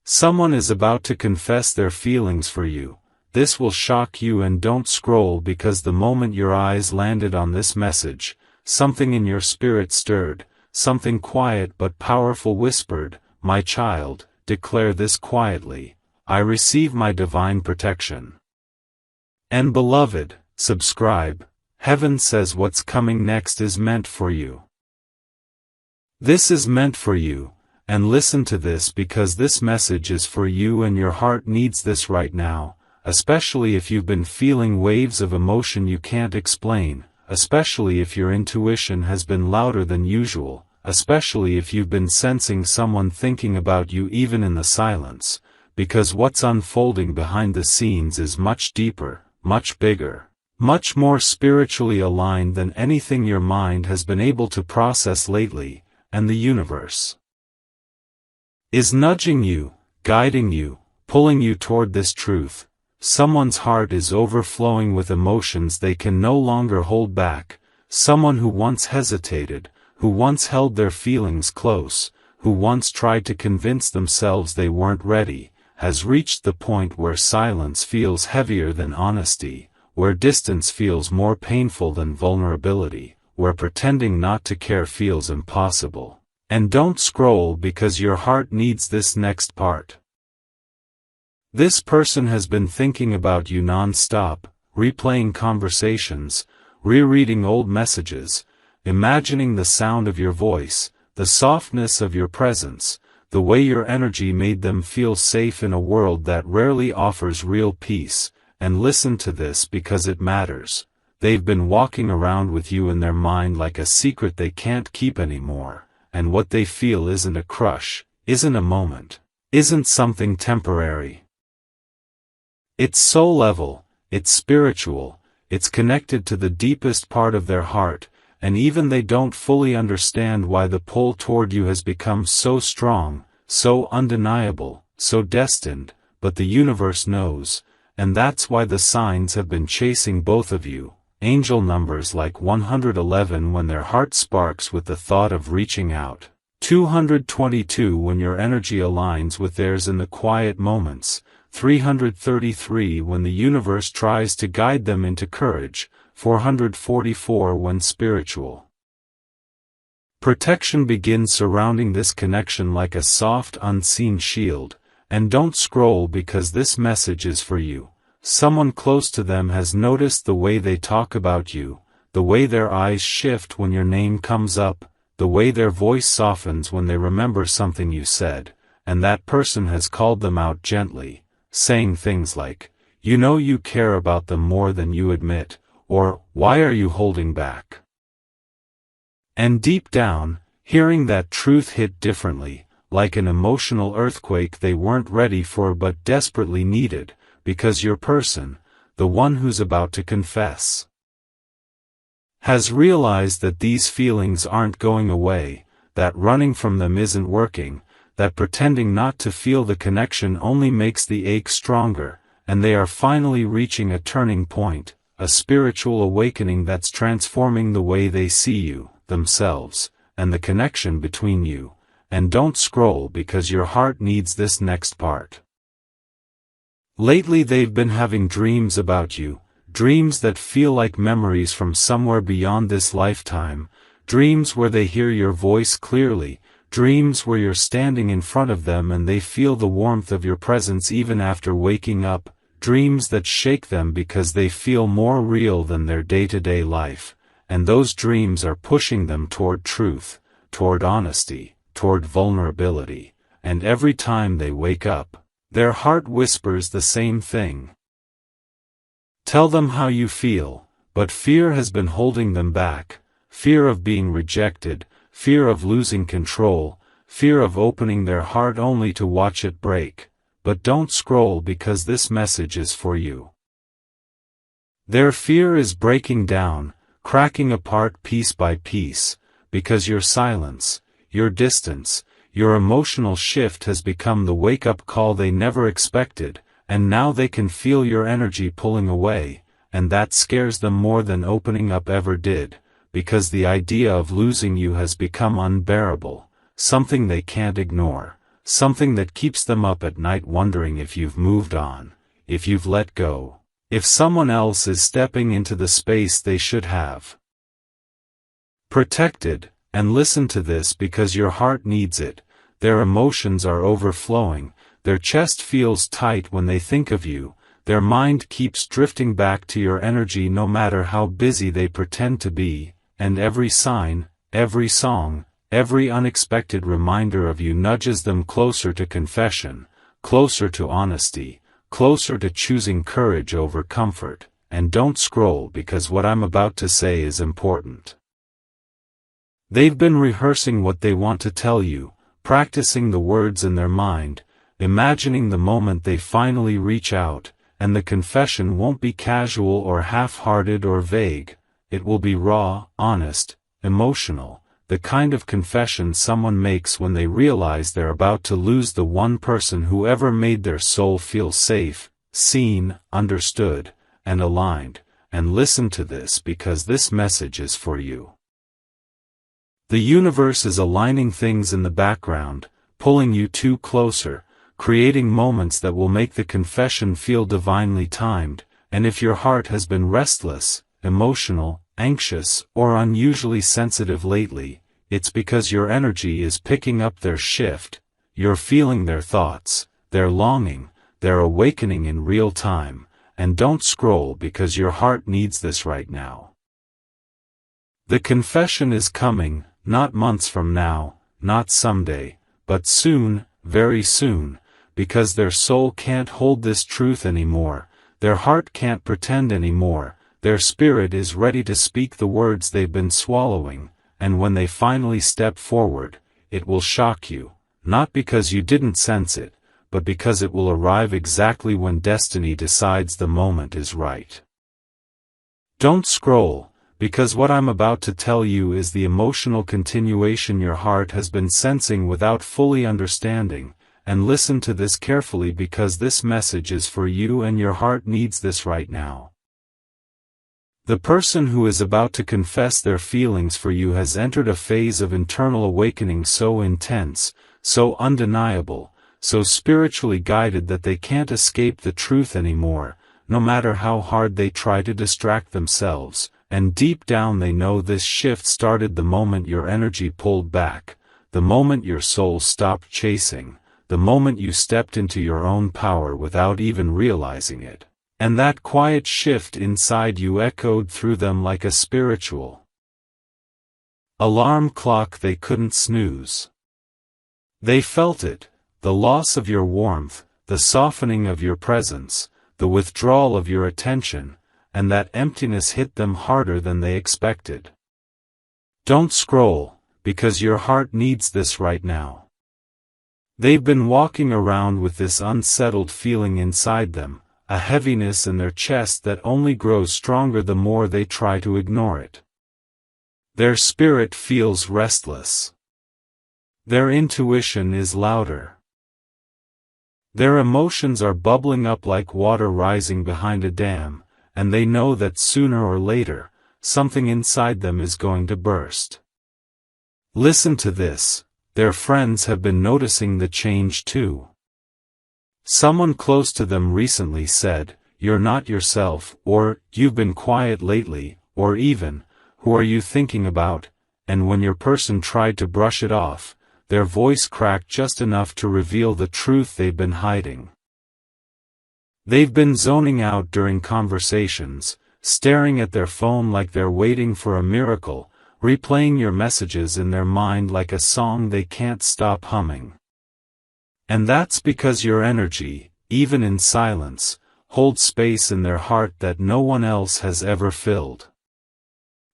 Someone is about to confess their feelings for you. This will shock you, and don't scroll, because the moment your eyes landed on this message, something in your spirit stirred, something quiet but powerful whispered, "My child, declare this quietly, I receive my divine protection." And beloved, subscribe. Heaven says what's coming next is meant for you. This is meant for you, and listen to this, because this message is for you and your heart needs this right now, especially if you've been feeling waves of emotion you can't explain, especially if your intuition has been louder than usual, especially if you've been sensing someone thinking about you even in the silence, because what's unfolding behind the scenes is much deeper, much bigger, much more spiritually aligned than anything your mind has been able to process lately, and the universe is nudging you, guiding you, pulling you toward this truth. Someone's heart is overflowing with emotions they can no longer hold back, someone who once hesitated, who once held their feelings close, who once tried to convince themselves they weren't ready, has reached the point where silence feels heavier than honesty, where distance feels more painful than vulnerability, where pretending not to care feels impossible. And don't scroll, because your heart needs this next part. This person has been thinking about you non-stop, replaying conversations, rereading old messages, imagining the sound of your voice, the softness of your presence, the way your energy made them feel safe in a world that rarely offers real peace. And listen to this, because it matters. They've been walking around with you in their mind like a secret they can't keep anymore. And what they feel isn't a crush, isn't a moment, isn't something temporary. It's soul level, it's spiritual, it's connected to the deepest part of their heart, and even they don't fully understand why the pull toward you has become so strong, so undeniable, so destined, but the universe knows, and that's why the signs have been chasing both of you. Angel numbers like 111 when their heart sparks with the thought of reaching out, 222 when your energy aligns with theirs in the quiet moments, 333 when the universe tries to guide them into courage, 444 when spiritual protection begins surrounding this connection like a soft unseen shield. And don't scroll, because this message is for you. Someone close to them has noticed the way they talk about you, the way their eyes shift when your name comes up, the way their voice softens when they remember something you said, and that person has called them out gently, saying things like, "You know you care about them more than you admit," or, "Why are you holding back?" And deep down, hearing that truth hit differently, like an emotional earthquake they weren't ready for but desperately needed, because your person, the one who's about to confess, has realized that these feelings aren't going away, that running from them isn't working, that pretending not to feel the connection only makes the ache stronger, and they are finally reaching a turning point, a spiritual awakening that's transforming the way they see you, themselves, and the connection between you. And don't scroll, because your heart needs this next part. Lately they've been having dreams about you, dreams that feel like memories from somewhere beyond this lifetime, dreams where they hear your voice clearly, dreams where you're standing in front of them and they feel the warmth of your presence even after waking up, dreams that shake them because they feel more real than their day-to-day life, and those dreams are pushing them toward truth, toward honesty, toward vulnerability, and every time they wake up, their heart whispers the same thing. Tell them how you feel, but fear has been holding them back, fear of being rejected, fear of losing control, fear of opening their heart only to watch it break. But don't scroll, because this message is for you. Their fear is breaking down, cracking apart piece by piece, because your silence, your distance, your emotional shift has become the wake-up call they never expected, and now they can feel your energy pulling away, and that scares them more than opening up ever did, because the idea of losing you has become unbearable, something they can't ignore, something that keeps them up at night wondering if you've moved on, if you've let go, if someone else is stepping into the space they should have protected. And listen to this because your heart needs it. Their emotions are overflowing, their chest feels tight when they think of you, their mind keeps drifting back to your energy no matter how busy they pretend to be, and every sign, every song, every unexpected reminder of you nudges them closer to confession, closer to honesty, closer to choosing courage over comfort. And don't scroll because what I'm about to say is important. They've been rehearsing what they want to tell you, practicing the words in their mind, imagining the moment they finally reach out, and the confession won't be casual or half-hearted or vague. It will be raw, honest, emotional, the kind of confession someone makes when they realize they're about to lose the one person who ever made their soul feel safe, seen, understood, and aligned. And listen to this because this message is for you. The universe is aligning things in the background, pulling you two closer, creating moments that will make the confession feel divinely timed. And if your heart has been restless, emotional, anxious, or unusually sensitive lately, it's because your energy is picking up their shift. You're feeling their thoughts, their longing, their awakening in real time. And don't scroll because your heart needs this right now. The confession is coming, not months from now, not someday, but soon, very soon, because their soul can't hold this truth anymore, their heart can't pretend anymore, their spirit is ready to speak the words they've been swallowing, and when they finally step forward, it will shock you, not because you didn't sense it, but because it will arrive exactly when destiny decides the moment is right. Don't scroll, because what I'm about to tell you is the emotional continuation your heart has been sensing without fully understanding, and listen to this carefully because this message is for you and your heart needs this right now. The person who is about to confess their feelings for you has entered a phase of internal awakening so intense, so undeniable, so spiritually guided that they can't escape the truth anymore, no matter how hard they try to distract themselves. And deep down they know this shift started the moment your energy pulled back, the moment your soul stopped chasing, the moment you stepped into your own power without even realizing it. And that quiet shift inside you echoed through them like a spiritual alarm clock they couldn't snooze. They felt it, the loss of your warmth, the softening of your presence, the withdrawal of your attention, and that emptiness hit them harder than they expected. Don't scroll, because your heart needs this right now. They've been walking around with this unsettled feeling inside them, a heaviness in their chest that only grows stronger the more they try to ignore it. Their spirit feels restless. Their intuition is louder. Their emotions are bubbling up like water rising behind a dam, and they know that sooner or later, something inside them is going to burst. Listen to this, their friends have been noticing the change too. Someone close to them recently said, "You're not yourself," or "You've been quiet lately," or even, "Who are you thinking about?" And when your person tried to brush it off, their voice cracked just enough to reveal the truth they've been hiding. They've been zoning out during conversations, staring at their phone like they're waiting for a miracle, replaying your messages in their mind like a song they can't stop humming. And that's because your energy, even in silence, holds space in their heart that no one else has ever filled.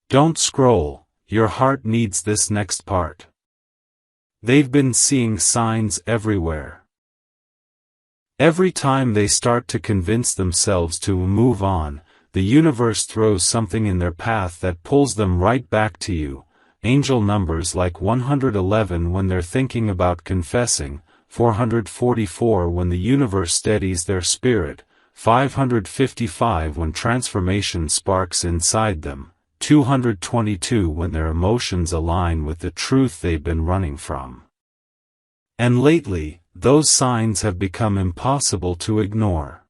Don't scroll, your heart needs this next part. They've been seeing signs everywhere. Every time they start to convince themselves to move on, the universe throws something in their path that pulls them right back to you. Angel numbers like 111 when they're thinking about confessing, 444 when the universe steadies their spirit, 555 when transformation sparks inside them, 222 when their emotions align with the truth they've been running from. And lately, those signs have become impossible to ignore.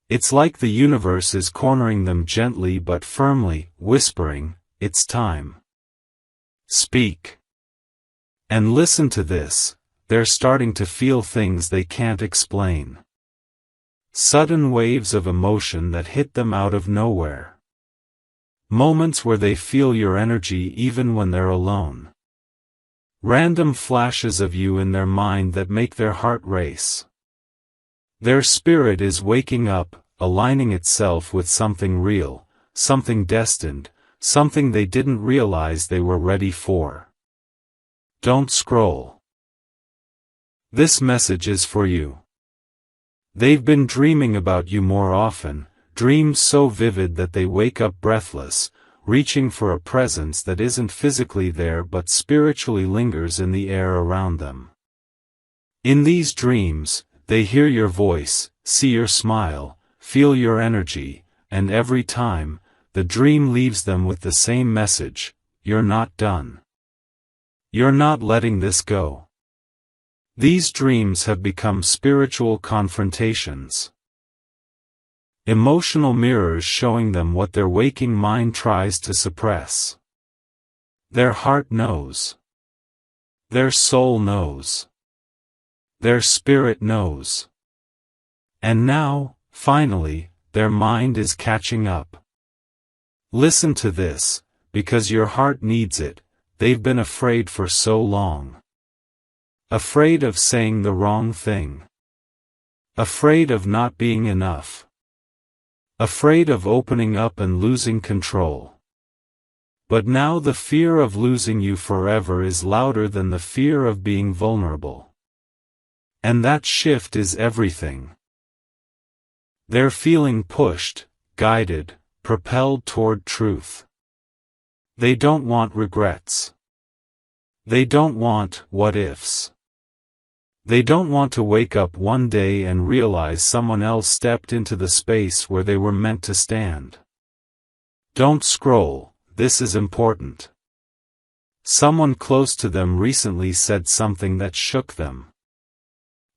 It's like the universe is cornering them gently but firmly, whispering, "It's time. Speak." And listen to this, they're starting to feel things they can't explain. Sudden waves of emotion that hit them out of nowhere. Moments where they feel your energy even when they're alone. Random flashes of you in their mind that make their heart race. Their spirit is waking up, aligning itself with something real, something destined, something they didn't realize they were ready for. Don't scroll. This message is for you. They've been dreaming about you more often, dreams so vivid that they wake up breathless, reaching for a presence that isn't physically there but spiritually lingers in the air around them. In these dreams, they hear your voice, see your smile, feel your energy, and every time, the dream leaves them with the same message: you're not done. You're not letting this go. These dreams have become spiritual confrontations. Emotional mirrors showing them what their waking mind tries to suppress. Their heart knows. Their soul knows. Their spirit knows. And now, finally, their mind is catching up. Listen to this, because your heart needs it. They've been afraid for so long. Afraid of saying the wrong thing. Afraid of not being enough. Afraid of opening up and losing control. But now the fear of losing you forever is louder than the fear of being vulnerable. And that shift is everything. They're feeling pushed, guided, propelled toward truth. They don't want regrets. They don't want what-ifs. They don't want to wake up one day and realize someone else stepped into the space where they were meant to stand. Don't scroll, this is important. Someone close to them recently said something that shook them.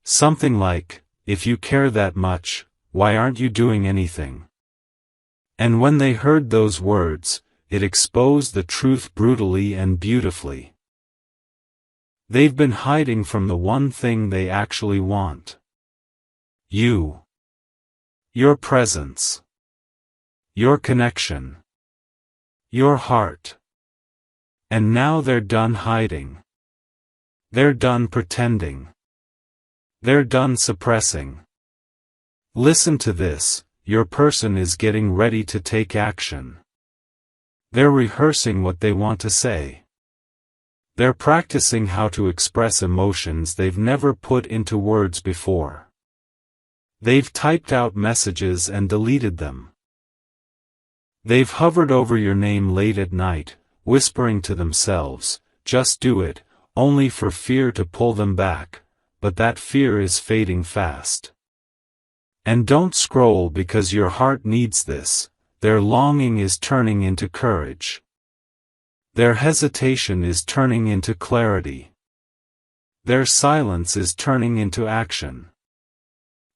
Something like, "If you care that much, why aren't you doing anything?" And when they heard those words, it exposed the truth brutally and beautifully. They've been hiding from the one thing they actually want. You. Your presence. Your connection. Your heart. And now they're done hiding. They're done pretending. They're done suppressing. Listen to this, your person is getting ready to take action. They're rehearsing what they want to say. They're practicing how to express emotions they've never put into words before. They've typed out messages and deleted them. They've hovered over your name late at night, whispering to themselves, "Just do it," only for fear to pull them back, but that fear is fading fast. And don't scroll because your heart needs this, their longing is turning into courage. Their hesitation is turning into clarity. Their silence is turning into action.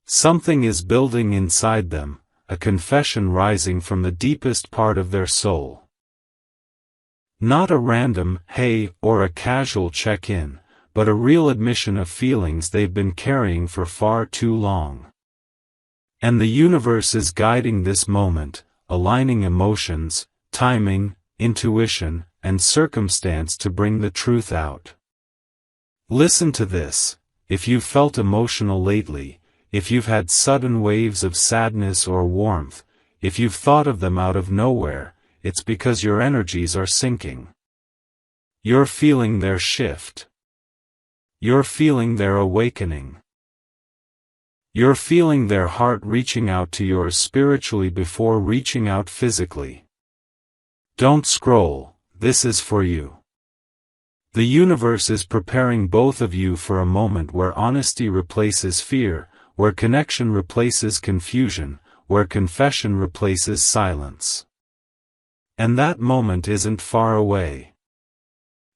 Something is building inside them, a confession rising from the deepest part of their soul. Not a random "hey" or a casual check-in, but a real admission of feelings they've been carrying for far too long. And the universe is guiding this moment, aligning emotions, timing, intuition, and circumstance to bring the truth out. Listen to this, if you've felt emotional lately, if you've had sudden waves of sadness or warmth, if you've thought of them out of nowhere, it's because your energies are sinking. You're feeling their shift. You're feeling their awakening. You're feeling their heart reaching out to yours spiritually before reaching out physically. Don't scroll, this is for you. The universe is preparing both of you for a moment where honesty replaces fear, where connection replaces confusion, where confession replaces silence. And that moment isn't far away.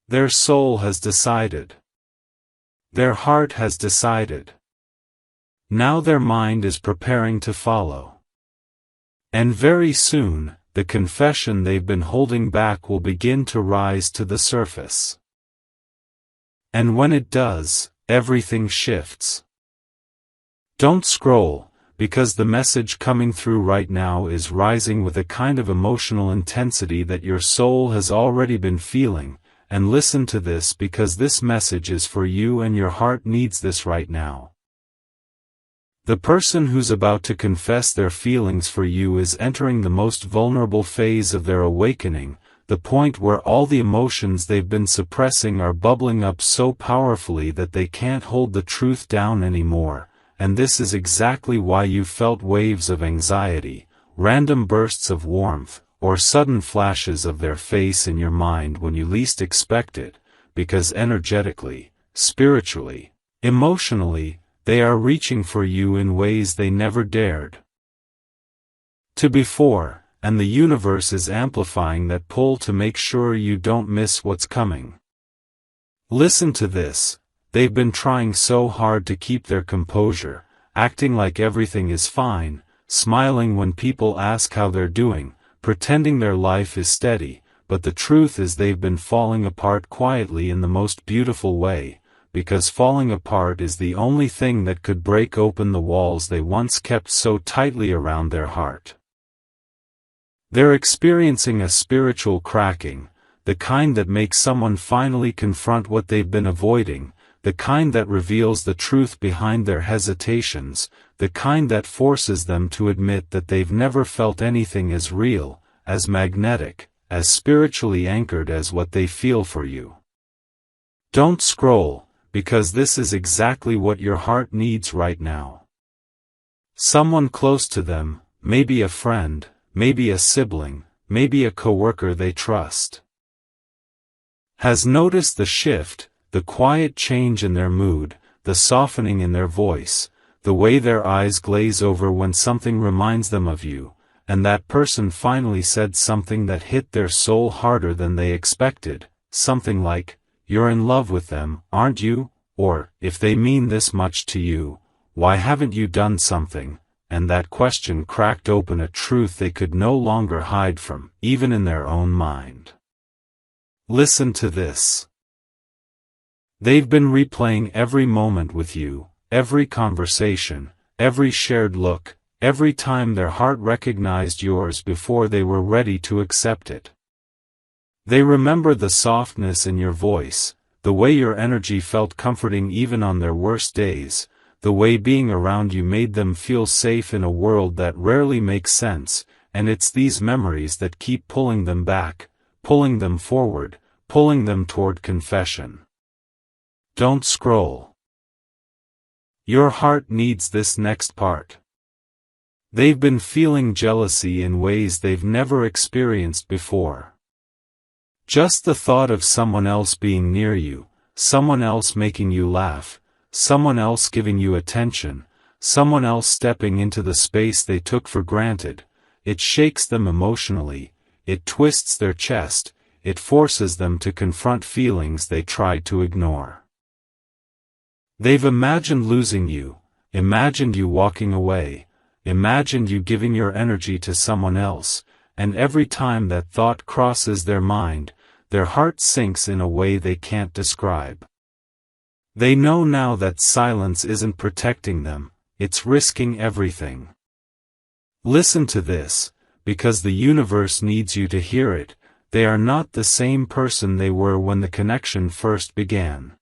Their soul has decided. Their heart has decided. Now their mind is preparing to follow. And very soon, the confession they've been holding back will begin to rise to the surface. And when it does, everything shifts. Don't scroll, because the message coming through right now is rising with a kind of emotional intensity that your soul has already been feeling, and listen to this because this message is for you and your heart needs this right now. The person who's about to confess their feelings for you is entering the most vulnerable phase of their awakening, the point where all the emotions they've been suppressing are bubbling up so powerfully that they can't hold the truth down anymore, and this is exactly why you felt waves of anxiety, random bursts of warmth, or sudden flashes of their face in your mind when you least expect it, because energetically, spiritually, emotionally, they are reaching for you in ways they never dared to before, and the universe is amplifying that pull to make sure you don't miss what's coming. Listen to this. They've been trying so hard to keep their composure, acting like everything is fine, smiling when people ask how they're doing, pretending their life is steady, but the truth is they've been falling apart quietly in the most beautiful way, because falling apart is the only thing that could break open the walls they once kept so tightly around their heart. They're experiencing a spiritual cracking, the kind that makes someone finally confront what they've been avoiding, the kind that reveals the truth behind their hesitations, the kind that forces them to admit that they've never felt anything as real, as magnetic, as spiritually anchored as what they feel for you. Don't scroll, because this is exactly what your heart needs right now. Someone close to them, maybe a friend, maybe a sibling, maybe a coworker they trust, has noticed the shift, the quiet change in their mood, the softening in their voice, the way their eyes glaze over when something reminds them of you, and that person finally said something that hit their soul harder than they expected, something like, "You're in love with them, aren't you?" Or, "If they mean this much to you, why haven't you done something?" And that question cracked open a truth they could no longer hide from, even in their own mind. Listen to this. They've been replaying every moment with you, every conversation, every shared look, every time their heart recognized yours before they were ready to accept it. They remember the softness in your voice, the way your energy felt comforting even on their worst days, the way being around you made them feel safe in a world that rarely makes sense, and it's these memories that keep pulling them back, pulling them forward, pulling them toward confession. Don't scroll. Your heart needs this next part. They've been feeling jealousy in ways they've never experienced before. Just the thought of someone else being near you, someone else making you laugh, someone else giving you attention, someone else stepping into the space they took for granted, it shakes them emotionally, it twists their chest, it forces them to confront feelings they tried to ignore. They've imagined losing you, imagined you walking away, imagined you giving your energy to someone else, and every time that thought crosses their mind, their heart sinks in a way they can't describe. They know now that silence isn't protecting them, it's risking everything. Listen to this, because the universe needs you to hear it. They are not the same person they were when the connection first began.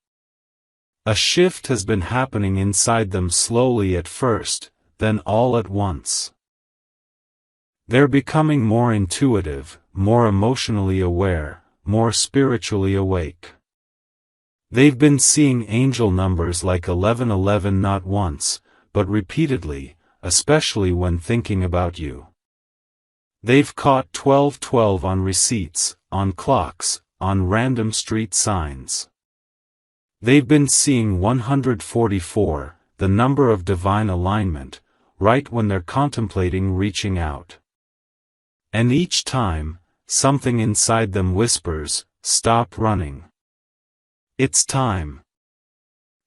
A shift has been happening inside them slowly at first, then all at once. They're becoming more intuitive, more emotionally aware, more spiritually awake. They've been seeing angel numbers like 1111 not once, but repeatedly, especially when thinking about you. They've caught 1212 on receipts, on clocks, on random street signs. They've been seeing 144, the number of divine alignment, right when they're contemplating reaching out. And each time, something inside them whispers, "Stop running. It's time."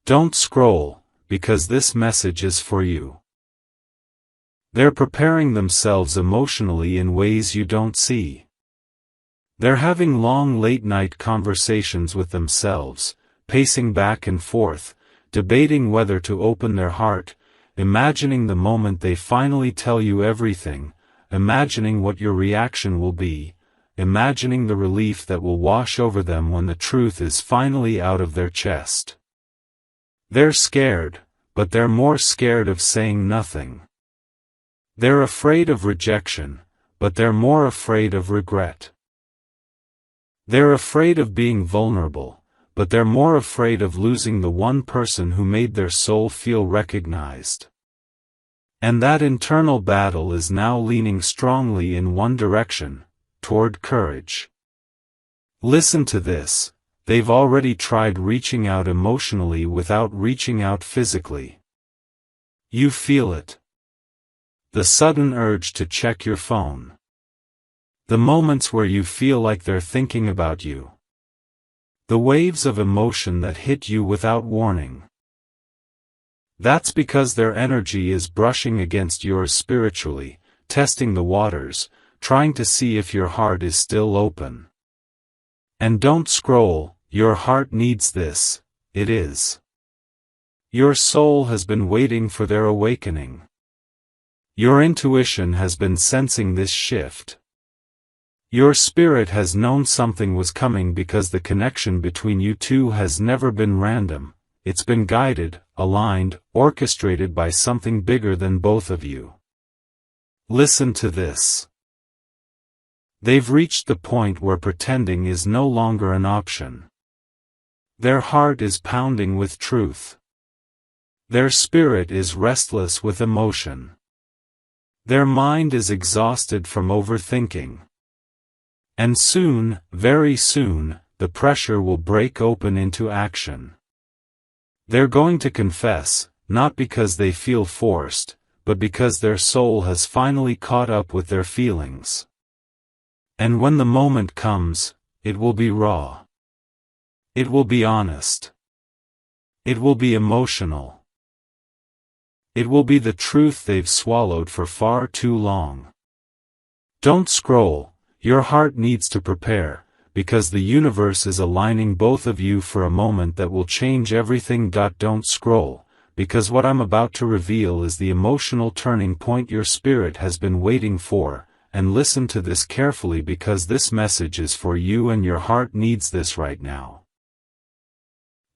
Don't scroll, because this message is for you. They're preparing themselves emotionally in ways you don't see. They're having long late-night conversations with themselves, pacing back and forth, debating whether to open their heart, imagining the moment they finally tell you everything, imagining what your reaction will be, imagining the relief that will wash over them when the truth is finally out of their chest. They're scared, but they're more scared of saying nothing. They're afraid of rejection, but they're more afraid of regret. They're afraid of being vulnerable, but they're more afraid of losing the one person who made their soul feel recognized. And that internal battle is now leaning strongly in one direction, toward courage. Listen to this, they've already tried reaching out emotionally without reaching out physically. You feel it. The sudden urge to check your phone. The moments where you feel like they're thinking about you. The waves of emotion that hit you without warning. That's because their energy is brushing against yours spiritually, testing the waters, trying to see if your heart is still open. And don't scroll, your heart needs this, it is. Your soul has been waiting for their awakening. Your intuition has been sensing this shift. Your spirit has known something was coming because the connection between you two has never been random, it's been guided, aligned, orchestrated by something bigger than both of you. Listen to this. They've reached the point where pretending is no longer an option. Their heart is pounding with truth. Their spirit is restless with emotion. Their mind is exhausted from overthinking. And soon, very soon, the pressure will break open into action. They're going to confess, not because they feel forced, but because their soul has finally caught up with their feelings. And when the moment comes, it will be raw. It will be honest. It will be emotional. It will be the truth they've swallowed for far too long. Don't scroll. Your heart needs to prepare, because the universe is aligning both of you for a moment that will change everything. Don't scroll, because what I'm about to reveal is the emotional turning point your spirit has been waiting for, and listen to this carefully because this message is for you and your heart needs this right now.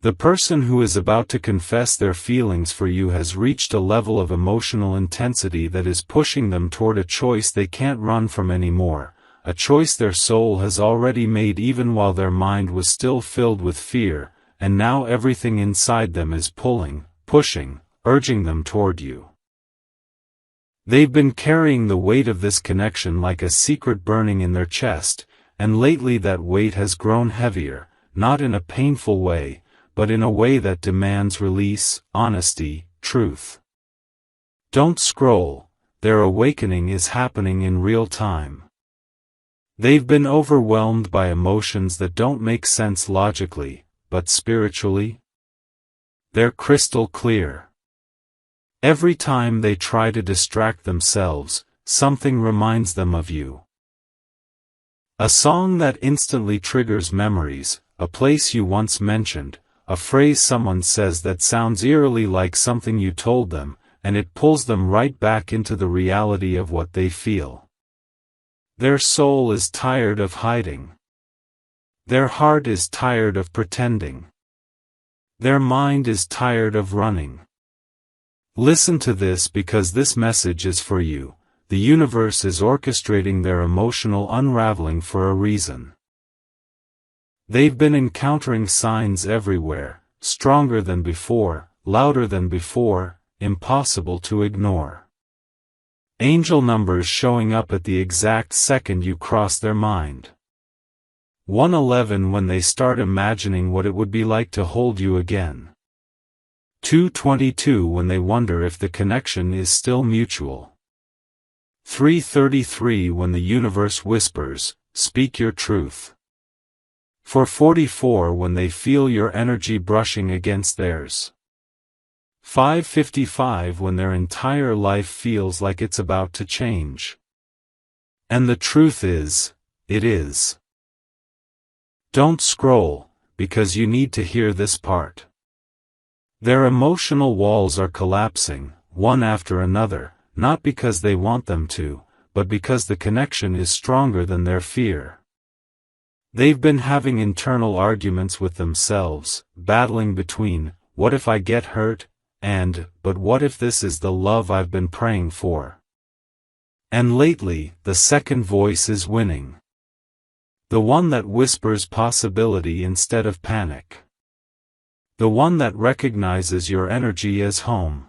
The person who is about to confess their feelings for you has reached a level of emotional intensity that is pushing them toward a choice they can't run from anymore. A choice their soul has already made even while their mind was still filled with fear, and now everything inside them is pulling, pushing, urging them toward you. They've been carrying the weight of this connection like a secret burning in their chest, and lately that weight has grown heavier, not in a painful way, but in a way that demands release, honesty, truth. Don't scroll, their awakening is happening in real time. They've been overwhelmed by emotions that don't make sense logically, but spiritually, they're crystal clear. Every time they try to distract themselves, something reminds them of you. A song that instantly triggers memories, a place you once mentioned, a phrase someone says that sounds eerily like something you told them, and it pulls them right back into the reality of what they feel. Their soul is tired of hiding. Their heart is tired of pretending. Their mind is tired of running. Listen to this because this message is for you. The universe is orchestrating their emotional unraveling for a reason. They've been encountering signs everywhere, stronger than before, louder than before, impossible to ignore. Angel numbers showing up at the exact second you cross their mind. 111 when they start imagining what it would be like to hold you again. 222 when they wonder if the connection is still mutual. 333 when the universe whispers, "Speak your truth." 444 when they feel your energy brushing against theirs. 5:55 when their entire life feels like it's about to change. And the truth is, it is. Don't scroll, because you need to hear this part. Their emotional walls are collapsing, one after another, not because they want them to, but because the connection is stronger than their fear. They've been having internal arguments with themselves, battling between, what if I get hurt, and, but what if this is the love I've been praying for? And lately, the second voice is winning. The one that whispers possibility instead of panic. The one that recognizes your energy as home.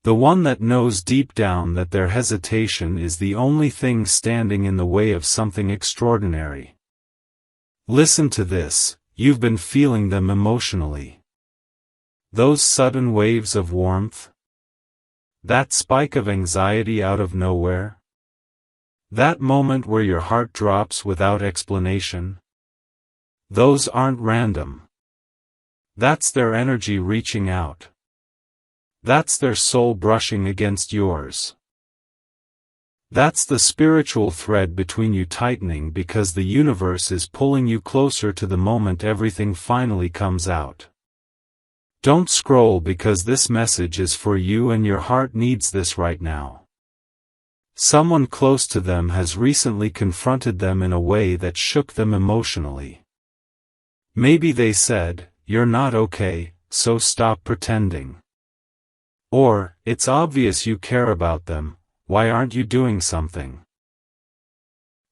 The one that knows deep down that their hesitation is the only thing standing in the way of something extraordinary. Listen to this, you've been feeling them emotionally. Those sudden waves of warmth? That spike of anxiety out of nowhere? That moment where your heart drops without explanation? Those aren't random. That's their energy reaching out. That's their soul brushing against yours. That's the spiritual thread between you tightening because the universe is pulling you closer to the moment everything finally comes out. Don't scroll because this message is for you and your heart needs this right now. Someone close to them has recently confronted them in a way that shook them emotionally. Maybe they said, "You're not okay, so stop pretending." Or, "It's obvious you care about them, why aren't you doing something?"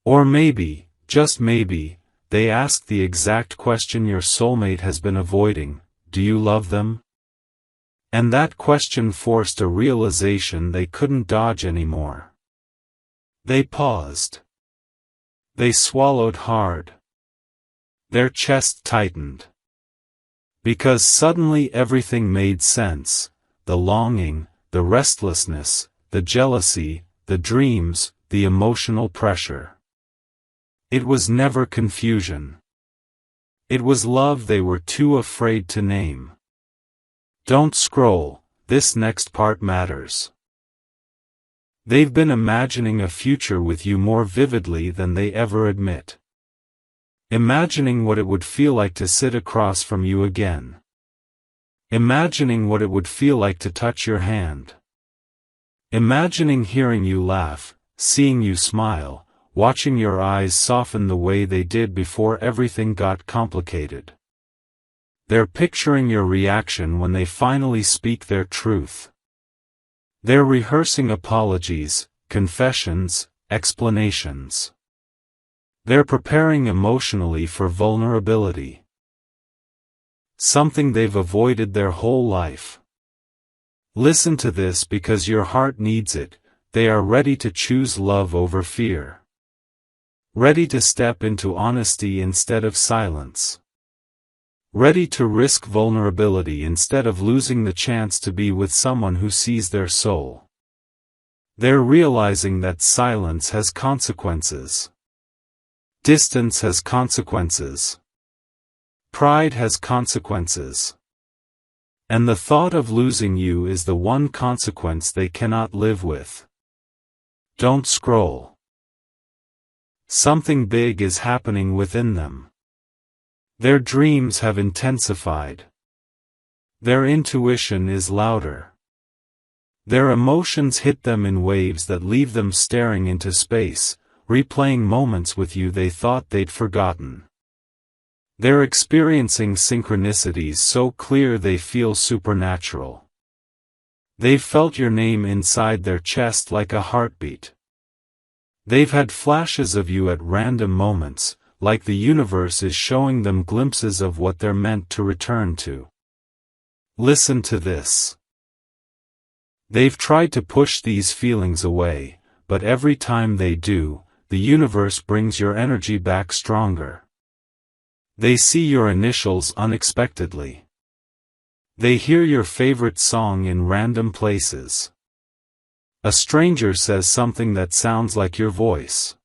Or maybe, just maybe, they asked the exact question your soulmate has been avoiding, do you love them? And that question forced a realization they couldn't dodge anymore. They paused. They swallowed hard. Their chest tightened. Because suddenly everything made sense, the longing, the restlessness, the jealousy, the dreams, the emotional pressure. It was never confusion. It was love they were too afraid to name. Don't scroll, this next part matters. They've been imagining a future with you more vividly than they ever admit. Imagining what it would feel like to sit across from you again. Imagining what it would feel like to touch your hand. Imagining hearing you laugh, seeing you smile, watching your eyes soften the way they did before everything got complicated. They're picturing your reaction when they finally speak their truth. They're rehearsing apologies, confessions, explanations. They're preparing emotionally for vulnerability. Something they've avoided their whole life. Listen to this because your heart needs it, they are ready to choose love over fear. Ready to step into honesty instead of silence. Ready to risk vulnerability instead of losing the chance to be with someone who sees their soul. They're realizing that silence has consequences. Distance has consequences. Pride has consequences. And the thought of losing you is the one consequence they cannot live with. Don't scroll. Something big is happening within them. Their dreams have intensified. Their intuition is louder. Their emotions hit them in waves that leave them staring into space, replaying moments with you they thought they'd forgotten. They're experiencing synchronicities so clear they feel supernatural. They've felt your name inside their chest like a heartbeat. They've had flashes of you at random moments, like the universe is showing them glimpses of what they're meant to return to. Listen to this. They've tried to push these feelings away, but every time they do, the universe brings your energy back stronger. They see your initials unexpectedly. They hear your favorite song in random places. A stranger says something that sounds like your voice.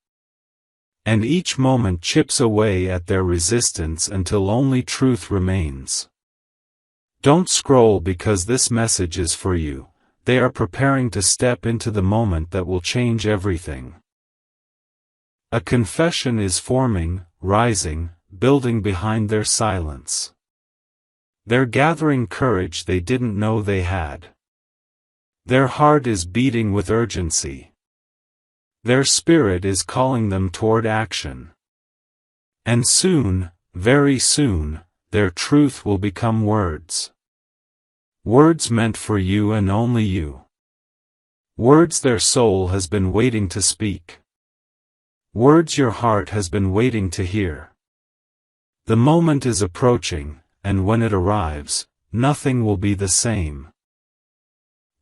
And each moment chips away at their resistance until only truth remains. Don't scroll because this message is for you. They are preparing to step into the moment that will change everything. A confession is forming, rising, building behind their silence. They're gathering courage they didn't know they had. Their heart is beating with urgency. Their spirit is calling them toward action. And soon, very soon, their truth will become words. Words meant for you and only you. Words their soul has been waiting to speak. Words your heart has been waiting to hear. The moment is approaching, and when it arrives, nothing will be the same.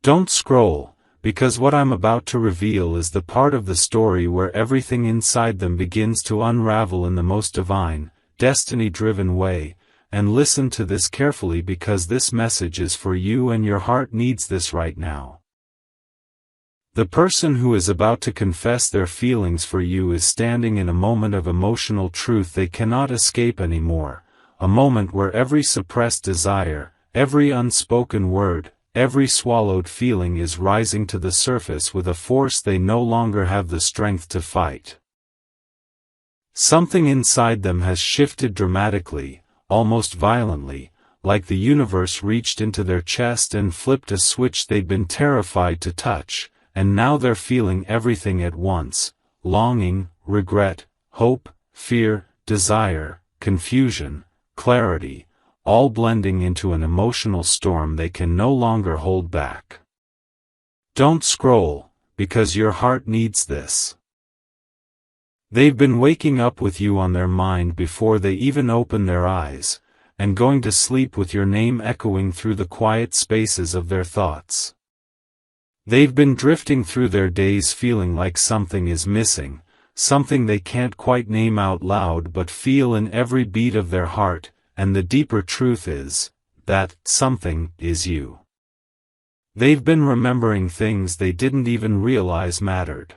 Don't scroll, because what I'm about to reveal is the part of the story where everything inside them begins to unravel in the most divine, destiny-driven way, and listen to this carefully because this message is for you and your heart needs this right now. The person who is about to confess their feelings for you is standing in a moment of emotional truth they cannot escape anymore, a moment where every suppressed desire, every unspoken word, every swallowed feeling is rising to the surface with a force they no longer have the strength to fight. Something inside them has shifted dramatically, almost violently, like the universe reached into their chest and flipped a switch they'd been terrified to touch, and now they're feeling everything at once: longing, regret, hope, fear, desire, confusion, clarity, all blending into an emotional storm they can no longer hold back. Don't scroll, because your heart needs this. They've been waking up with you on their mind before they even open their eyes, and going to sleep with your name echoing through the quiet spaces of their thoughts. They've been drifting through their days feeling like something is missing, something they can't quite name out loud but feel in every beat of their heart, and the deeper truth is, that something is you. They've been remembering things they didn't even realize mattered.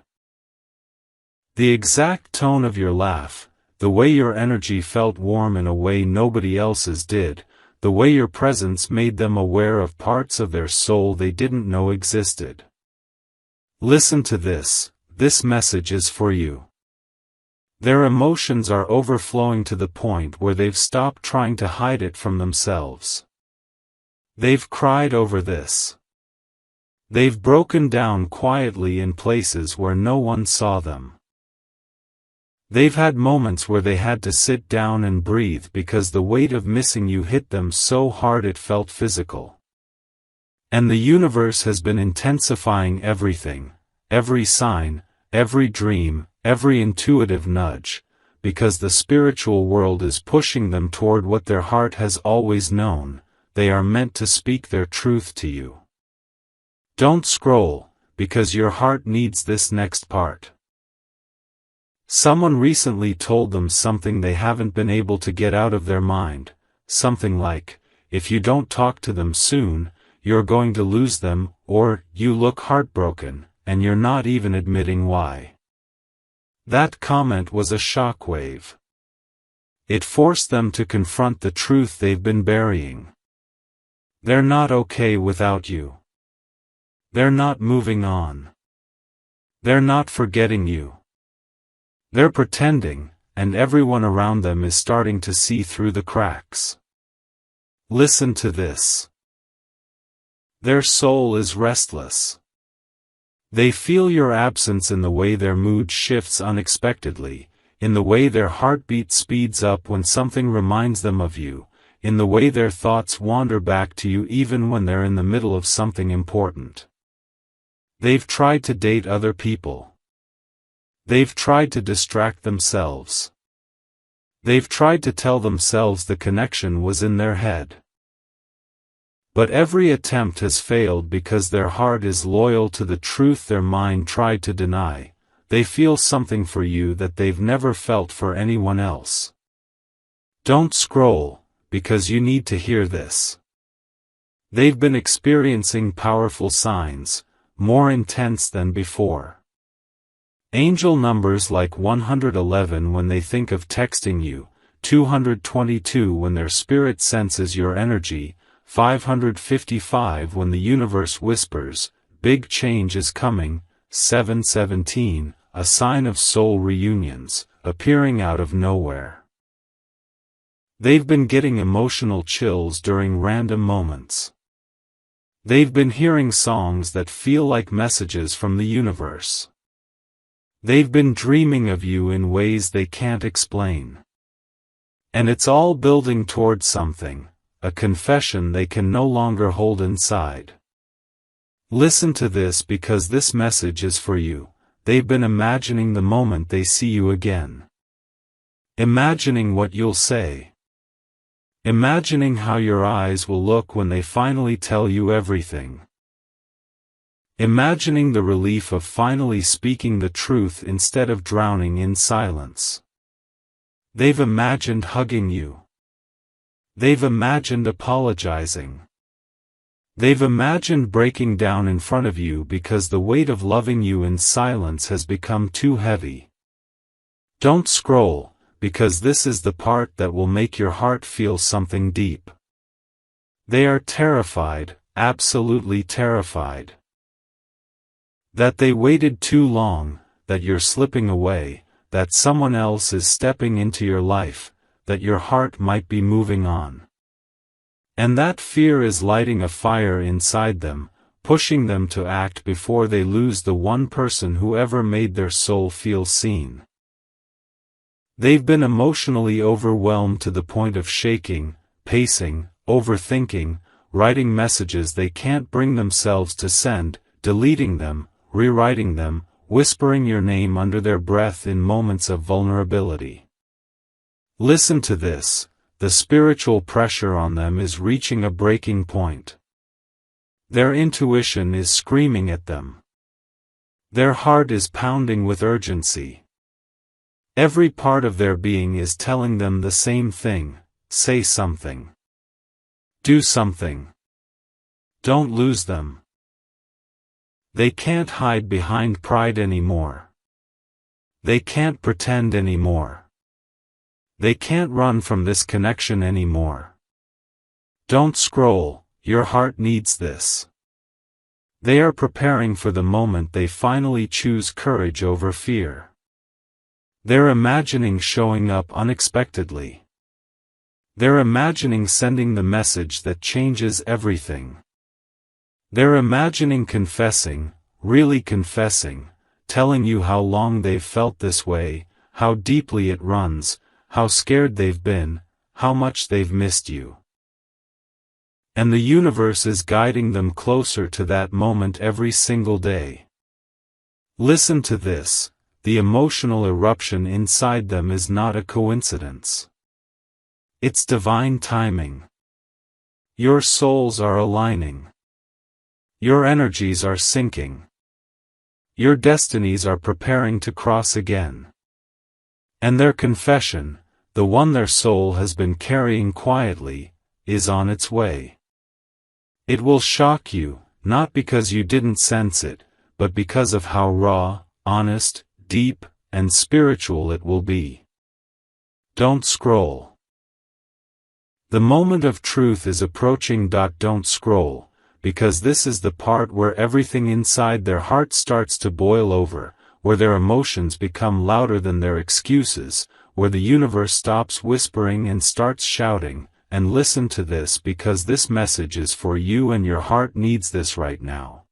The exact tone of your laugh, the way your energy felt warm in a way nobody else's did, the way your presence made them aware of parts of their soul they didn't know existed. Listen to this message is for you. Their emotions are overflowing to the point where they've stopped trying to hide it from themselves. They've cried over this. They've broken down quietly in places where no one saw them. They've had moments where they had to sit down and breathe because the weight of missing you hit them so hard it felt physical. And the universe has been intensifying everything, every sign, every dream, every intuitive nudge, because the spiritual world is pushing them toward what their heart has always known. They are meant to speak their truth to you. Don't scroll, because your heart needs this next part. Someone recently told them something they haven't been able to get out of their mind, something like, if you don't talk to them soon, you're going to lose them, or, you look heartbroken, and you're not even admitting why. That comment was a shockwave. It forced them to confront the truth they've been burying. They're not okay without you. They're not moving on. They're not forgetting you. They're pretending, and everyone around them is starting to see through the cracks. Listen to this. Their soul is restless. They feel your absence in the way their mood shifts unexpectedly, in the way their heartbeat speeds up when something reminds them of you, in the way their thoughts wander back to you even when they're in the middle of something important. They've tried to date other people. They've tried to distract themselves. They've tried to tell themselves the connection was in their head. But every attempt has failed because their heart is loyal to the truth their mind tried to deny. They feel something for you that they've never felt for anyone else. Don't scroll, because you need to hear this. They've been experiencing powerful signs, more intense than before. Angel numbers like 111 when they think of texting you, 222 when their spirit senses your energy, 555 When the universe whispers, big change is coming. 717, a sign of soul reunions, appearing out of nowhere. They've been getting emotional chills during random moments. They've been hearing songs that feel like messages from the universe. They've been dreaming of you in ways they can't explain. And it's all building towards something, a confession they can no longer hold inside. Listen to this because this message is for you. They've been imagining the moment they see you again. Imagining what you'll say. Imagining how your eyes will look when they finally tell you everything. Imagining the relief of finally speaking the truth instead of drowning in silence. They've imagined hugging you. They've imagined apologizing. They've imagined breaking down in front of you because the weight of loving you in silence has become too heavy. Don't scroll, because this is the part that will make your heart feel something deep. They are terrified, absolutely terrified. That they waited too long, that you're slipping away, that someone else is stepping into your life, that your heart might be moving on. And that fear is lighting a fire inside them, pushing them to act before they lose the one person who ever made their soul feel seen. They've been emotionally overwhelmed to the point of shaking, pacing, overthinking, writing messages they can't bring themselves to send, deleting them, rewriting them, whispering your name under their breath in moments of vulnerability. Listen to this. The spiritual pressure on them is reaching a breaking point. Their intuition is screaming at them. Their heart is pounding with urgency. Every part of their being is telling them the same thing: say something. Do something. Don't lose them. They can't hide behind pride anymore. They can't pretend anymore. They can't run from this connection anymore. Don't scroll, your heart needs this. They are preparing for the moment they finally choose courage over fear. They're imagining showing up unexpectedly. They're imagining sending the message that changes everything. They're imagining confessing, really confessing, telling you how long they've felt this way, how deeply it runs, how scared they've been, how much they've missed you. And the universe is guiding them closer to that moment every single day. Listen to this, the emotional eruption inside them is not a coincidence. It's divine timing. Your souls are aligning. Your energies are syncing. Your destinies are preparing to cross again. And their confession, the one their soul has been carrying quietly, is on its way. It will shock you, not because you didn't sense it, but because of how raw, honest, deep, and spiritual it will be. Don't scroll. The moment of truth is approaching. Don't scroll, because this is the part where everything inside their heart starts to boil over, where their emotions become louder than their excuses, where the universe stops whispering and starts shouting. And listen to this because this message is for you and your heart needs this right now.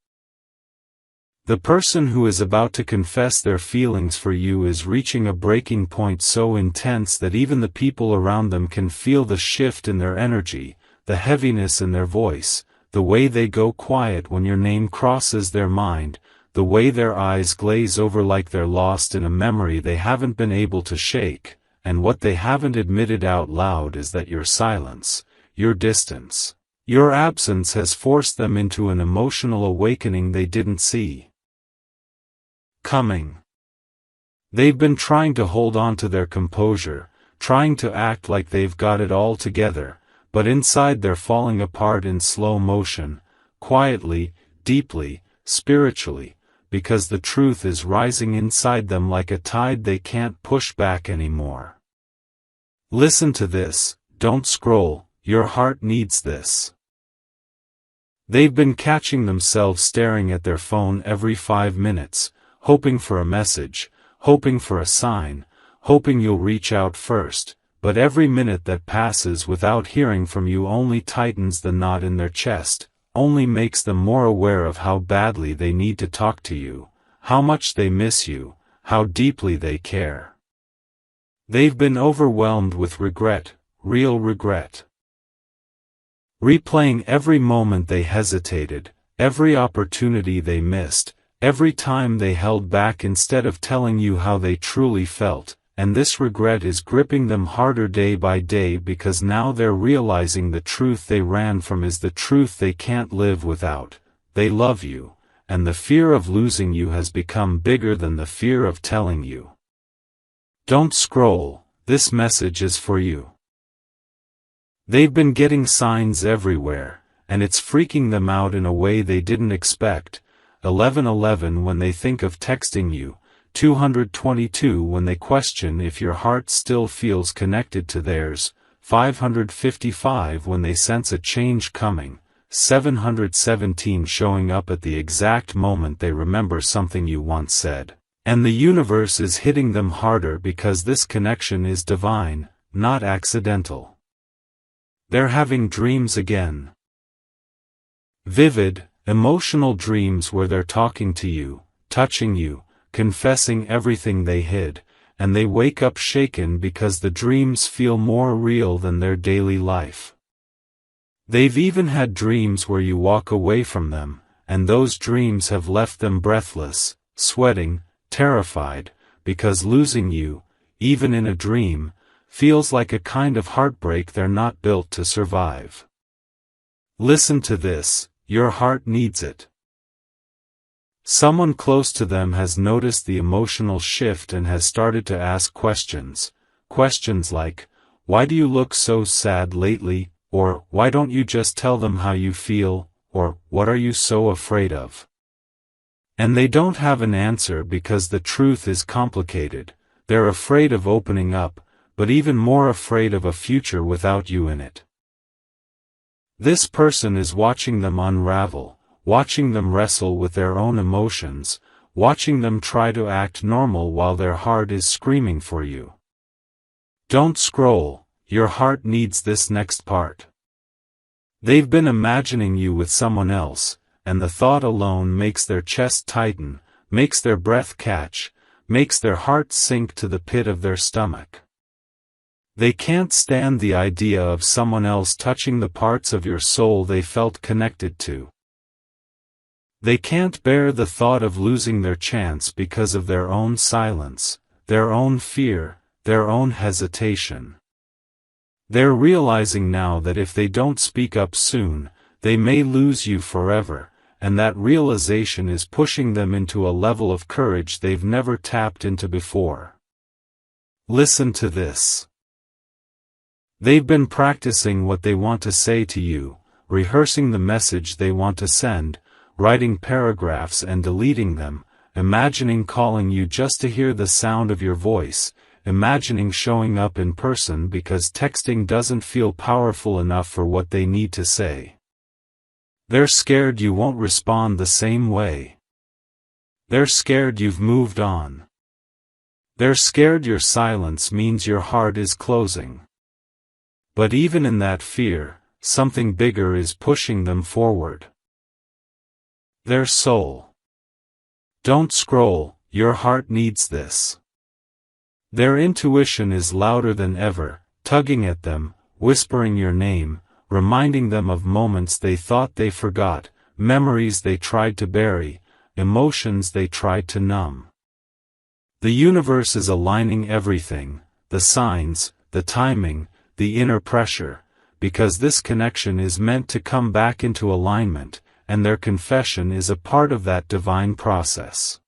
The person who is about to confess their feelings for you is reaching a breaking point so intense that even the people around them can feel the shift in their energy, the heaviness in their voice, the way they go quiet when your name crosses their mind, the way their eyes glaze over like they're lost in a memory they haven't been able to shake, and what they haven't admitted out loud is that your silence, your distance, your absence has forced them into an emotional awakening they didn't see coming. They've been trying to hold on to their composure, trying to act like they've got it all together, but inside they're falling apart in slow motion, quietly, deeply, spiritually, because the truth is rising inside them like a tide they can't push back anymore. Listen to this, don't scroll, your heart needs this. They've been catching themselves staring at their phone every 5 minutes, hoping for a message, hoping for a sign, hoping you'll reach out first, but every minute that passes without hearing from you only tightens the knot in their chest, only makes them more aware of how badly they need to talk to you, how much they miss you, how deeply they care. They've been overwhelmed with regret, real regret. Replaying every moment they hesitated, every opportunity they missed, every time they held back instead of telling you how they truly felt, and this regret is gripping them harder day by day because now they're realizing the truth they ran from is the truth they can't live without. They love you, and the fear of losing you has become bigger than the fear of telling you. Don't scroll, this message is for you. They've been getting signs everywhere, and it's freaking them out in a way they didn't expect. 1111 when they think of texting you, 222 when they question if your heart still feels connected to theirs, 555 when they sense a change coming, 717 showing up at the exact moment they remember something you once said. And the universe is hitting them harder because this connection is divine, not accidental. They're having dreams again. Vivid, emotional dreams where they're talking to you, touching you, confessing everything they hid, and they wake up shaken because the dreams feel more real than their daily life. They've even had dreams where you walk away from them, and those dreams have left them breathless, sweating, terrified, because losing you, even in a dream, feels like a kind of heartbreak they're not built to survive. Listen to this, your heart needs it. Someone close to them has noticed the emotional shift and has started to ask questions. Questions like, why do you look so sad lately? Or, why don't you just tell them how you feel? Or, what are you so afraid of? And they don't have an answer because the truth is complicated. They're afraid of opening up, but even more afraid of a future without you in it. This person is watching them unravel, watching them wrestle with their own emotions, watching them try to act normal while their heart is screaming for you. Don't scroll, your heart needs this next part. They've been imagining you with someone else, and the thought alone makes their chest tighten, makes their breath catch, makes their heart sink to the pit of their stomach. They can't stand the idea of someone else touching the parts of your soul they felt connected to. They can't bear the thought of losing their chance because of their own silence, their own fear, their own hesitation. They're realizing now that if they don't speak up soon, they may lose you forever, and that realization is pushing them into a level of courage they've never tapped into before. Listen to this. They've been practicing what they want to say to you, rehearsing the message they want to send, writing paragraphs and deleting them, imagining calling you just to hear the sound of your voice, imagining showing up in person because texting doesn't feel powerful enough for what they need to say. They're scared you won't respond the same way. They're scared you've moved on. They're scared your silence means your heart is closing. But even in that fear, something bigger is pushing them forward. Their soul. Don't scroll, your heart needs this. Their intuition is louder than ever, tugging at them, whispering your name, reminding them of moments they thought they forgot, memories they tried to bury, emotions they tried to numb. The universe is aligning everything, the signs, the timing, the inner pressure, because this connection is meant to come back into alignment, and their confession is a part of that divine process.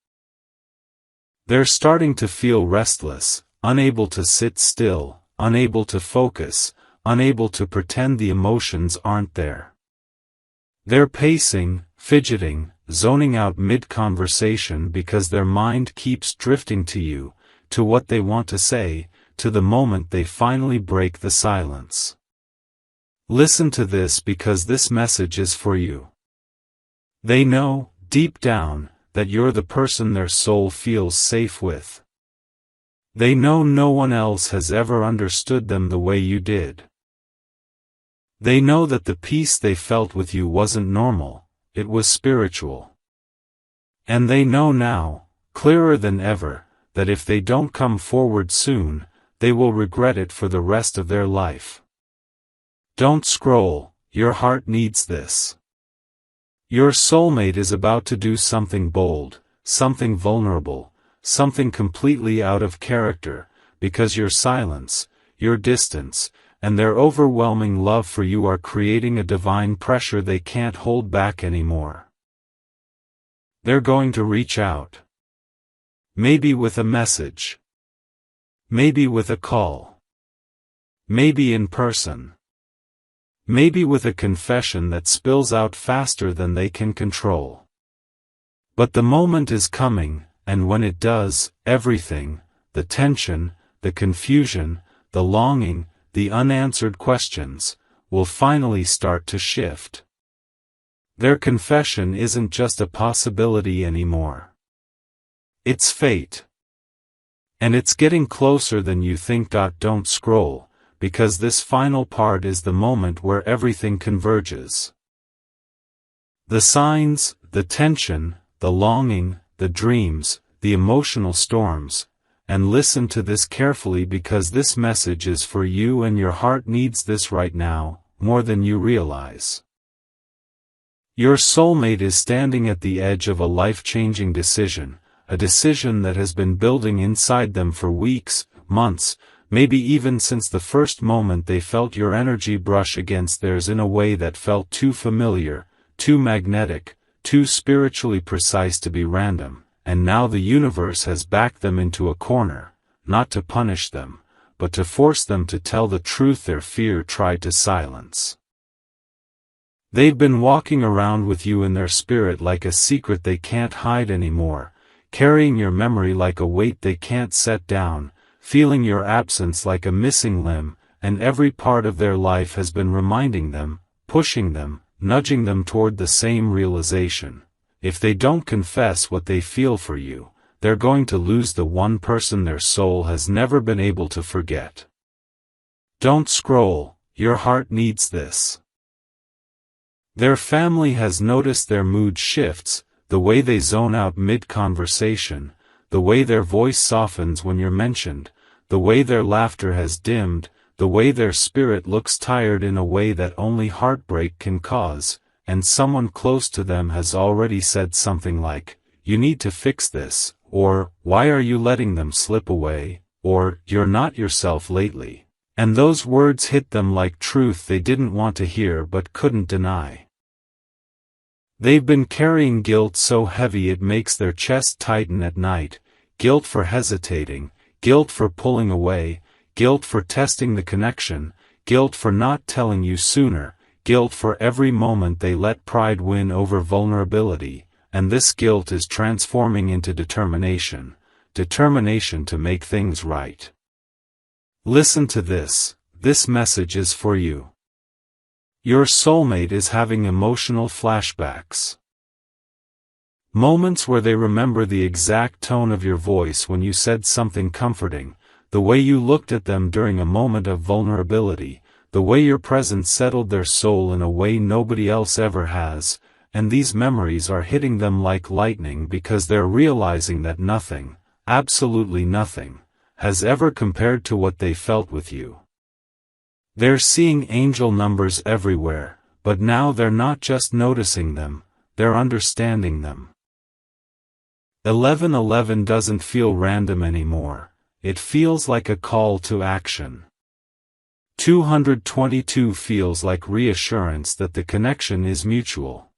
They're starting to feel restless, unable to sit still, unable to focus, unable to pretend the emotions aren't there. They're pacing, fidgeting, zoning out mid-conversation because their mind keeps drifting to you, to what they want to say, to the moment they finally break the silence. Listen to this because this message is for you. They know, deep down, that you're the person their soul feels safe with. They know no one else has ever understood them the way you did. They know that the peace they felt with you wasn't normal, it was spiritual. And they know now, clearer than ever, that if they don't come forward soon, they will regret it for the rest of their life. Don't scroll, your heart needs this. Your soulmate is about to do something bold, something vulnerable, something completely out of character, because your silence, your distance, and their overwhelming love for you are creating a divine pressure they can't hold back anymore. They're going to reach out. Maybe with a message. Maybe with a call. Maybe in person. Maybe with a confession that spills out faster than they can control. But the moment is coming, and when it does, everything, the tension, the confusion, the longing, the unanswered questions, will finally start to shift. Their confession isn't just a possibility anymore. It's fate. And it's getting closer than you think. Don't scroll, because this final part is the moment where everything converges. The signs, the tension, the longing, the dreams, the emotional storms, and listen to this carefully because this message is for you and your heart needs this right now, more than you realize. Your soulmate is standing at the edge of a life-changing decision, a decision that has been building inside them for weeks, months, maybe even since the first moment they felt your energy brush against theirs in a way that felt too familiar, too magnetic, too spiritually precise to be random. And now the universe has backed them into a corner, not to punish them, but to force them to tell the truth their fear tried to silence. They've been walking around with you in their spirit like a secret they can't hide anymore, carrying your memory like a weight they can't set down, feeling your absence like a missing limb, and every part of their life has been reminding them, pushing them, nudging them toward the same realization. If they don't confess what they feel for you, they're going to lose the one person their soul has never been able to forget. Don't scroll, your heart needs this. Their family has noticed their mood shifts, the way they zone out mid-conversation, the way their voice softens when you're mentioned, the way their laughter has dimmed, the way their spirit looks tired in a way that only heartbreak can cause. And someone close to them has already said something like, "You need to fix this," or, "Why are you letting them slip away?" or, "You're not yourself lately." And those words hit them like truth they didn't want to hear but couldn't deny. They've been carrying guilt so heavy it makes their chest tighten at night, guilt for hesitating, guilt for pulling away, guilt for testing the connection, guilt for not telling you sooner, guilt for every moment they let pride win over vulnerability, and this guilt is transforming into determination to make things right. Listen to this message is for you. Your soulmate is having emotional flashbacks. Moments where they remember the exact tone of your voice when you said something comforting, the way you looked at them during a moment of vulnerability, the way your presence settled their soul in a way nobody else ever has, and these memories are hitting them like lightning because they're realizing that nothing, absolutely nothing, has ever compared to what they felt with you. They're seeing angel numbers everywhere, but now they're not just noticing them, they're understanding them. 1111 doesn't feel random anymore, it feels like a call to action. 222 feels like reassurance that the connection is mutual.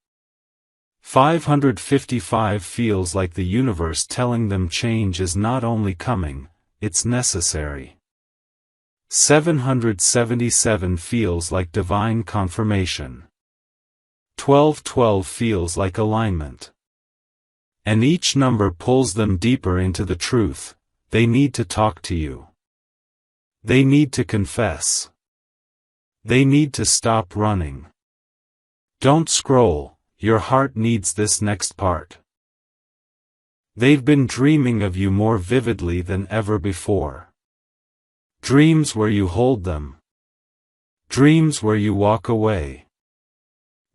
555 feels like the universe telling them change is not only coming, it's necessary. 777 feels like divine confirmation. 1212 feels like alignment. And each number pulls them deeper into the truth, they need to talk to you. They need to confess. They need to stop running. Don't scroll, your heart needs this next part. They've been dreaming of you more vividly than ever before. Dreams where you hold them. Dreams where you walk away.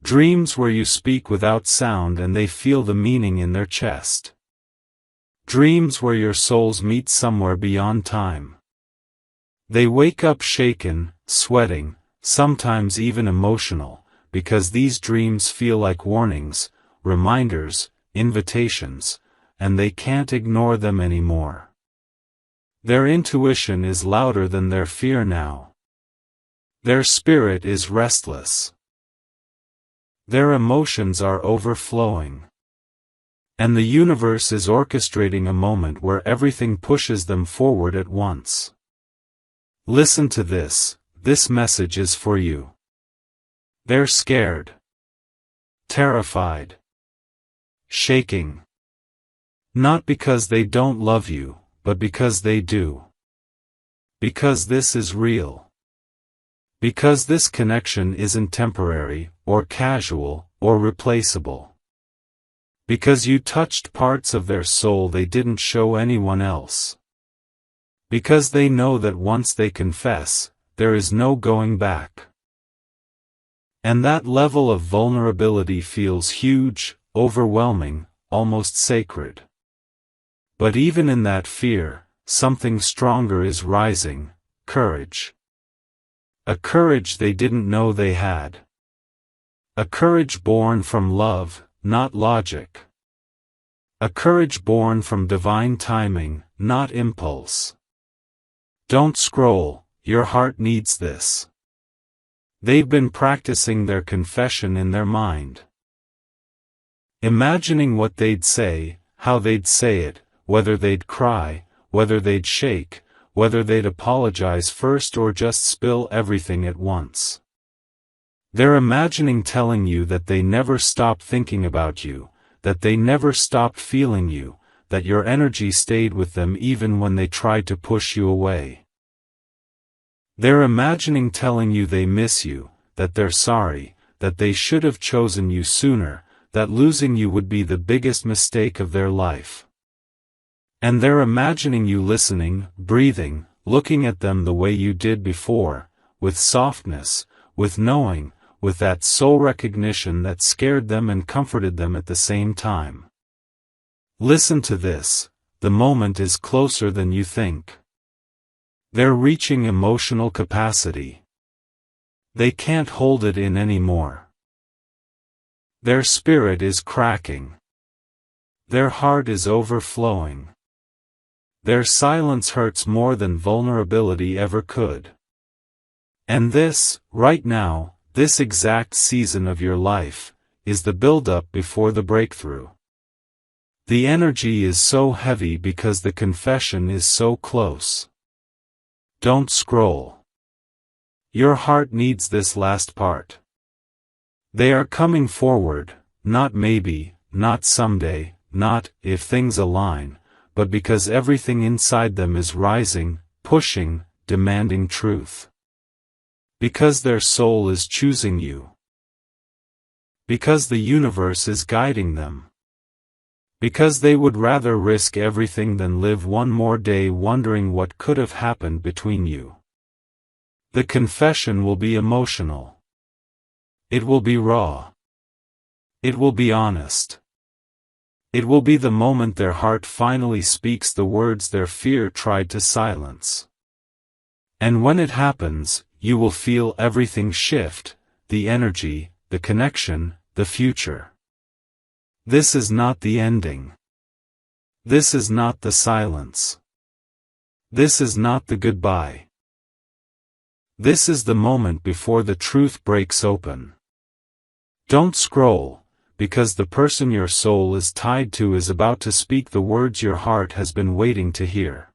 Dreams where you speak without sound and they feel the meaning in their chest. Dreams where your souls meet somewhere beyond time. They wake up shaken, sweating, sometimes even emotional, because these dreams feel like warnings, reminders, invitations, and they can't ignore them anymore. Their intuition is louder than their fear now. Their spirit is restless. Their emotions are overflowing. And the universe is orchestrating a moment where everything pushes them forward at once. Listen to this message is for you. They're scared. Terrified. Shaking. Not because they don't love you, but because they do. Because this is real. Because this connection isn't temporary, or casual, or replaceable. Because you touched parts of their soul they didn't show anyone else. Because they know that once they confess, there is no going back. And that level of vulnerability feels huge, overwhelming, almost sacred. But even in that fear, something stronger is rising, courage. A courage they didn't know they had. A courage born from love, not logic. A courage born from divine timing, not impulse. Don't scroll, your heart needs this. They've been practicing their confession in their mind. Imagining what they'd say, how they'd say it, whether they'd cry, whether they'd shake, whether they'd apologize first or just spill everything at once. They're imagining telling you that they never stopped thinking about you, that they never stopped feeling you, that your energy stayed with them even when they tried to push you away. They're imagining telling you they miss you, that they're sorry, that they should have chosen you sooner, that losing you would be the biggest mistake of their life. And they're imagining you listening, breathing, looking at them the way you did before, with softness, with knowing, with that soul recognition that scared them and comforted them at the same time. Listen to this, the moment is closer than you think. They're reaching emotional capacity. They can't hold it in anymore. Their spirit is cracking. Their heart is overflowing. Their silence hurts more than vulnerability ever could. And this, right now, this exact season of your life, is the build-up before the breakthrough. The energy is so heavy because the confession is so close. Don't scroll. Your heart needs this last part. They are coming forward, not maybe, not someday, not if things align, but because everything inside them is rising, pushing, demanding truth. Because their soul is choosing you. Because the universe is guiding them. Because they would rather risk everything than live one more day wondering what could have happened between you. The confession will be emotional. It will be raw. It will be honest. It will be the moment their heart finally speaks the words their fear tried to silence. And when it happens, you will feel everything shift, the energy, the connection, the future. This is not the ending. This is not the silence. This is not the goodbye. This is the moment before the truth breaks open. Don't scroll, because the person your soul is tied to is about to speak the words your heart has been waiting to hear.